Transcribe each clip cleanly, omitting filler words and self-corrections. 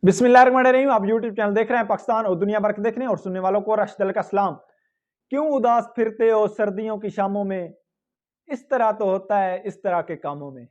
बिस्मिल्लाहिर्रहमानिर्रहीम। आप YouTube channel देख रहे हैं पाकिस्तान और दुनिया भर के देखने और सुनने वालों को राशिद अल का सलाम। क्यों उदास फिरते हो सर्दियों की शामों में, इस तरह तो होता है इस तरह के कामों में।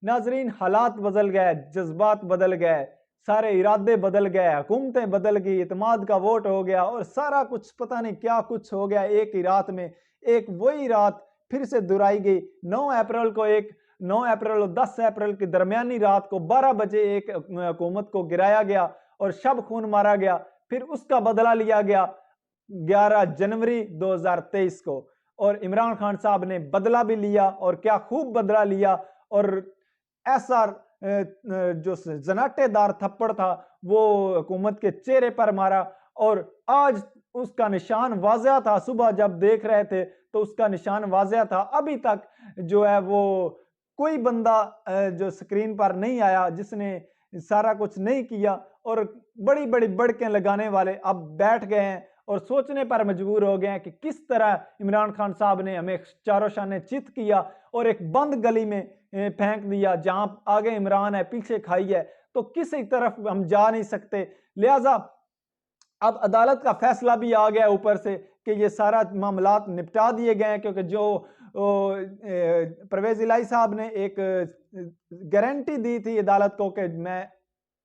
नाजरीन, हालात बदल गए, जज्बात बदल गए, सारे इरादे बदल गए, हुकूमतें बदल गई, इत्मीद का वोट हो गया और सारा कुछ पता नहीं क्या कुछ हो गया एक ही रात में। एक वही रात फिर से दोहराई गई। 9 अप्रैल और 10 अप्रैल की दरमियानी रात को 12 बजे एक हुकूमत को गिराया गया और शब खून मारा गया। फिर उसका बदला लिया गया 11 जनवरी 2023 को, और इमरान खान साहब ने बदला भी लिया और क्या खूब बदला लिया। और ऐसा जो जनाटेदार थप्पड़ था वो हुकूमत के चेहरे पर मारा, और आज उसका निशान वाज़िया था। सुबह जब देख रहे थे तो उसका निशान वाज़िया था। अभी तक जो है वो कोई बंदा जो स्क्रीन पर नहीं आया जिसने सारा कुछ नहीं किया, और बड़ी बड़ी बड़कें लगाने वाले अब बैठ गए हैं और सोचने पर मजबूर हो गए हैं कि किस तरह इमरान खान साहब ने हमें चारों शाने चित किया और एक बंद गली में फेंक दिया जहां आगे इमरान है पीछे खाई है, तो किसी तरफ हम जा नहीं सकते। लिहाजा अब अदालत का फैसला भी आ गया ऊपर से कि ये सारा मामलात निपटा दिए गए हैं, क्योंकि जो परवेज इलाही साहब ने एक गारंटी दी थी अदालत को कि मैं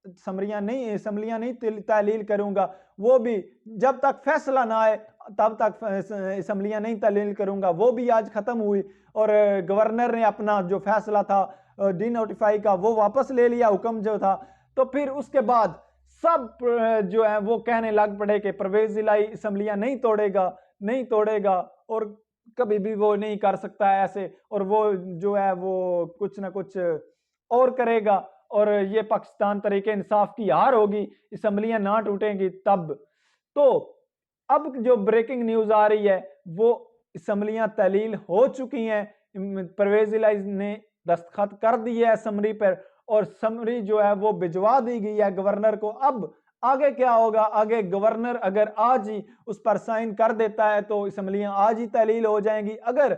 असम्बलियां नहीं तहलील करूंगा, वो भी जब तक फैसला ना आए तब तक असम्बलियां नहीं तहलील करूंगा, वो भी आज खत्म हुई। और गवर्नर ने अपना जो फैसला था डी नोटिफाई का वो वापस ले लिया, हुक्म जो था। तो फिर उसके बाद सब जो है वो कहने लग पड़े कि परवेज इलाही असम्बलियां नहीं तोड़ेगा और कभी भी वो नहीं कर सकता है ऐसे, और वो जो है वो कुछ ना कुछ और करेगा और ये पाकिस्तान तरीके इंसाफ की हार होगी, असम्बलियां ना टूटेंगी तब। तो अब जो ब्रेकिंग न्यूज आ रही है वो असम्बलियां तहलील हो चुकी हैं, परवेज इलाही ने दस्तखत कर दिए है समरी पर, और समरी जो है वो भिजवा दी गई है गवर्नर को। अब आगे क्या होगा? आगे गवर्नर अगर आज ही उस पर साइन कर देता है तो असम्बलियां आज ही तहलील हो जाएंगी। अगर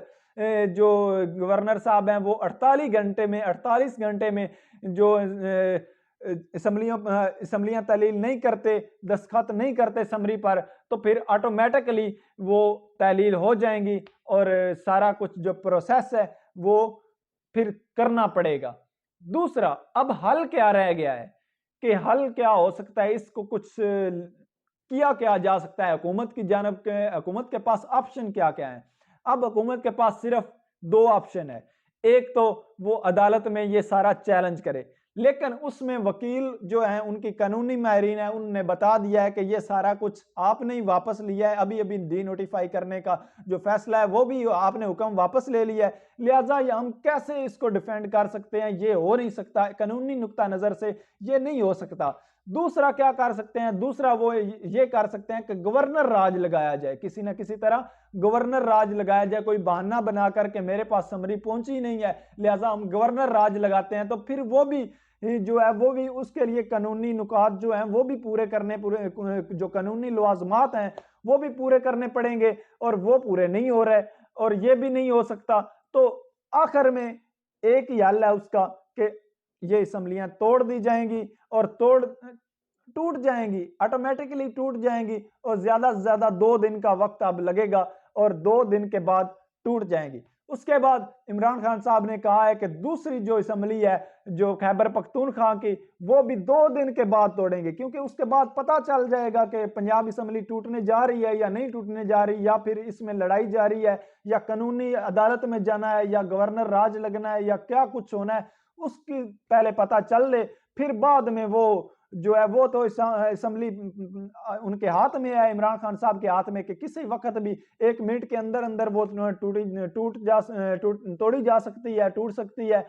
जो गवर्नर साहब हैं वो 48 घंटे में जो असम्बलियां तहलील नहीं करते, दस्तखत नहीं करते समरी पर, तो फिर ऑटोमेटिकली वो तहलील हो जाएंगी और सारा कुछ जो प्रोसेस है वो फिर करना पड़ेगा। दूसरा, अब हल क्या रह गया है कि हल क्या हो सकता है, इसको कुछ किया क्या जा सकता है, हुकूमत के पास ऑप्शन क्या क्या है। अब हुकूमत के पास सिर्फ 2 ऑप्शन है। एक तो वो अदालत में ये सारा चैलेंज करे, लेकिन उसमें वकील जो है उनकी कानूनी माहिरीन है, उन्होंने बता दिया है कि ये सारा कुछ आपने ही वापस लिया है, अभी अभी डी नोटिफाई करने का जो फैसला है वो भी आपने हुक्म वापस ले लिया है। लिहाजा हम कैसे इसको डिफेंड कर सकते हैं? ये हो नहीं सकता, कानूनी नुक्ता नजर से ये नहीं हो सकता। दूसरा क्या कर सकते हैं? दूसरा वो ये कर सकते हैं कि गवर्नर राज लगाया जाए, किसी ना किसी तरह गवर्नर राज लगाया जाए, कोई बहाना बनाकर के मेरे पास समरी पहुंची नहीं है लिहाजा हम गवर्नर राज लगाते हैं। तो फिर वो भी जो है वो भी उसके लिए कानूनी नुकात जो हैं वो भी पूरे जो कानूनी लवाजमात हैं वो भी पूरे करने पड़ेंगे, और वो पूरे नहीं हो रहे और ये भी नहीं हो सकता। तो आखिर में एक ही हल है उसका कि ये असम्बलियां तोड़ दी जाएंगी और टूट जाएंगी, ऑटोमेटिकली टूट जाएंगी, और ज्यादा से ज्यादा 2 दिन का वक्त अब लगेगा और 2 दिन के बाद टूट जाएंगी। उसके बाद इमरान खान साहब ने कहा है कि दूसरी जो असम्बली है जो खैबर पख्तूनख्वा की, वो भी 2 दिन के बाद तोड़ेंगे, क्योंकि उसके बाद पता चल जाएगा कि पंजाब असम्बली टूटने जा रही है या नहीं टूटने जा रही, या फिर इसमें लड़ाई जारी है, या कानूनी अदालत में जाना है, या गवर्नर राज लगना है, या क्या कुछ होना है, उसकी पहले पता चल ले। फिर बाद में वो जो है वो तो असम्बली उनके हाथ में है, इमरान खान साहब के हाथ में, कि किसी वक्त भी 1 मिनट के अंदर अंदर वो तोड़ी जा सकती है, टूट सकती है।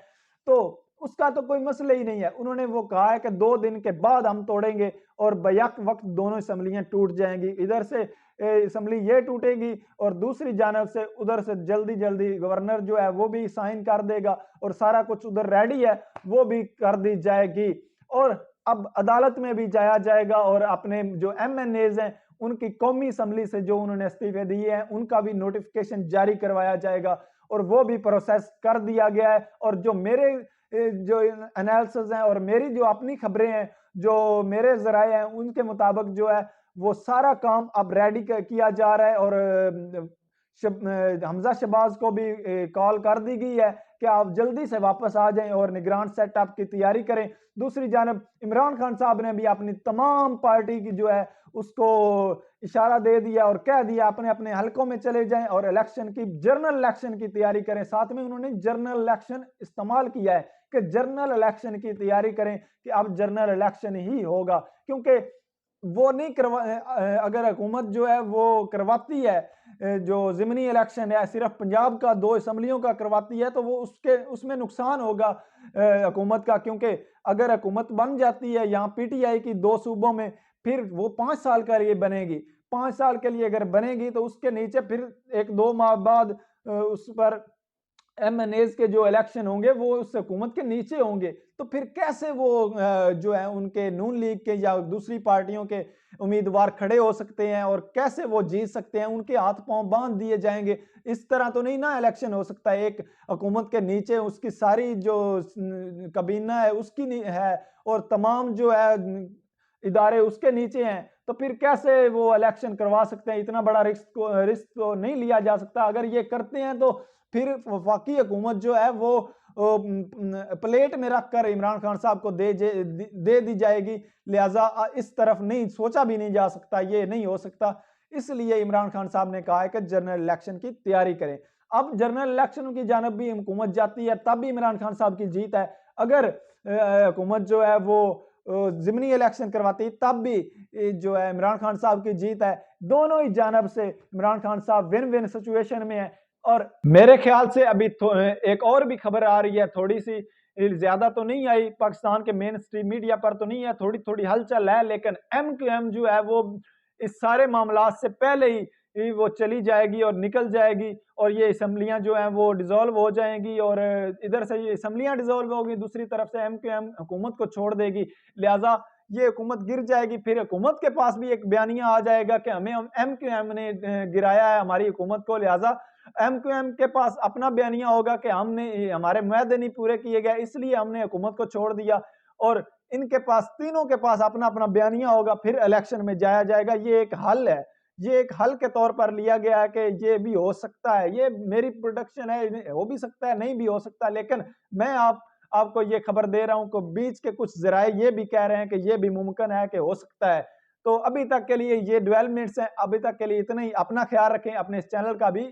तो उसका तो कोई मसला ही नहीं है। उन्होंने वो कहा है कि 2 दिन के बाद हम तोड़ेंगे और बैक वक्त दोनों असम्बलियां टूट जाएंगी। इधर से असम्बली ये टूटेगी और दूसरी जानब से उधर से जल्दी जल्दी गवर्नर जो है वो भी साइन कर देगा और सारा कुछ उधर रेडी है वो भी कर दी जाएगी। और अब अदालत में भी जाया जाएगा और अपने जो MNAs हैं उनकी कौमी असम्बली से जो उन्होंने इस्तीफे दिए हैं उनका भी नोटिफिकेशन जारी करवाया जाएगा, और वो भी प्रोसेस कर दिया गया है। और जो मेरे जो एनालिसिस हैं और मेरी जो अपनी खबरें हैं जो मेरे ज़राए हैं उनके मुताबिक जो है वो सारा काम अब रेडी किया जा रहा है, और हमजा शहबाज को भी कॉल कर दी गई है कि आप जल्दी से वापस आ जाएं और निगरान सेटअप की तैयारी करें। दूसरी जानब इमरान खान साहब ने भी अपनी तमाम पार्टी की जो है उसको इशारा दे दिया और कह दिया अपने अपने हलकों में चले जाएं और इलेक्शन की, जनरल इलेक्शन की तैयारी करें। साथ में उन्होंने जनरल इलेक्शन इस्तेमाल किया है कि जनरल इलेक्शन की तैयारी करें, कि अब जनरल इलेक्शन ही होगा, क्योंकि वो नहीं अगर हुकूमत जो है वो करवाती है जो ज़िमनी इलेक्शन है सिर्फ पंजाब का 2 असम्बलियों का करवाती है, तो वो उसके उसमें नुकसान होगा हुकूमत का, क्योंकि अगर हुकूमत बन जाती है यहाँ पीटीआई की 2 सूबों में, फिर वो 5 साल के लिए बनेगी। 5 साल के लिए अगर बनेगी तो उसके नीचे फिर 1-2 माह बाद उस पर एमएनएज के जो इलेक्शन होंगे वो उस हुकूमत के नीचे होंगे, तो फिर कैसे वो जो है उनके नून लीग के या दूसरी पार्टियों के उम्मीदवार खड़े हो सकते हैं और कैसे वो जीत सकते हैं? उनके हाथ पांव बांध दिए जाएंगे। इस तरह तो नहीं ना इलेक्शन हो सकता है। एक हुकूमत के नीचे उसकी सारी जो कबीना है उसकी है और तमाम जो है इदारे उसके नीचे हैं, तो फिर कैसे वो इलेक्शन करवा सकते हैं? इतना बड़ा रिस्क तो नहीं लिया जा सकता। अगर ये करते हैं तो फिर वफाकी हुकूमत जो है वो प्लेट में रखकर इमरान खान साहब को दे दी जाएगी। लिहाजा इस तरफ नहीं सोचा भी नहीं जा सकता, ये नहीं हो सकता। इसलिए इमरान खान साहब ने कहा है कि जनरल इलेक्शन की तैयारी करें। अब जनरल इलेक्शन की जानब भी हुकूमत जाती है तब भी इमरान खान साहब की जीत है। अगर हुकूमत जो है वो ज़िमनी इलेक्शन करवाती तब भी जो है इमरान खान साहब की जीत है। दोनों ही जानब से इमरान खान साहब विन विन सिचुएशन में है। और मेरे ख्याल से अभी एक और भी खबर आ रही है, थोड़ी सी, ज्यादा तो नहीं आई, पाकिस्तान के मेन स्ट्रीम मीडिया पर तो नहीं है, थोड़ी थोड़ी हलचल है, लेकिन एमक्यूएम जो है वो इस सारे मामला से पहले ही वो चली जाएगी और निकल जाएगी, और ये असम्बलियां जो हैं वो डिसॉल्व हो जाएंगी, और इधर से ये असम्बलियां डिसॉल्व होगी, दूसरी तरफ से एमक्यूएम हुकूमत को छोड़ देगी। लिहाजा ये हुकूमत गिर जाएगी। फिर हुकूमत के पास भी एक बयानिया आ जाएगा कि हमें एमक्यूएम ने गिराया है हमारी हुकूमत को, लिहाजा एमक्यूएम के पास अपना बयानिया होगा कि हमने हमारे मुआहदे नहीं पूरे किए गए इसलिए हमने हुकूमत को छोड़ दिया, और इनके पास, तीनों के पास अपना अपना बयानिया होगा, फिर इलेक्शन में जाया जाएगा। ये एक हल है, ये एक हल के तौर पर लिया गया है कि ये भी हो सकता है, ये मेरी प्रोडक्शन है, हो भी सकता है, नहीं भी हो सकता, लेकिन मैं आपको ये खबर दे रहा हूं कि बीच के कुछ जराए ये भी कह रहे हैं कि ये भी मुमकिन है कि हो सकता है। तो अभी तक के लिए ये डेवलपमेंट्स हैं, अभी तक के लिए इतना ही। अपना ख्याल रखें, अपने इस चैनल का भी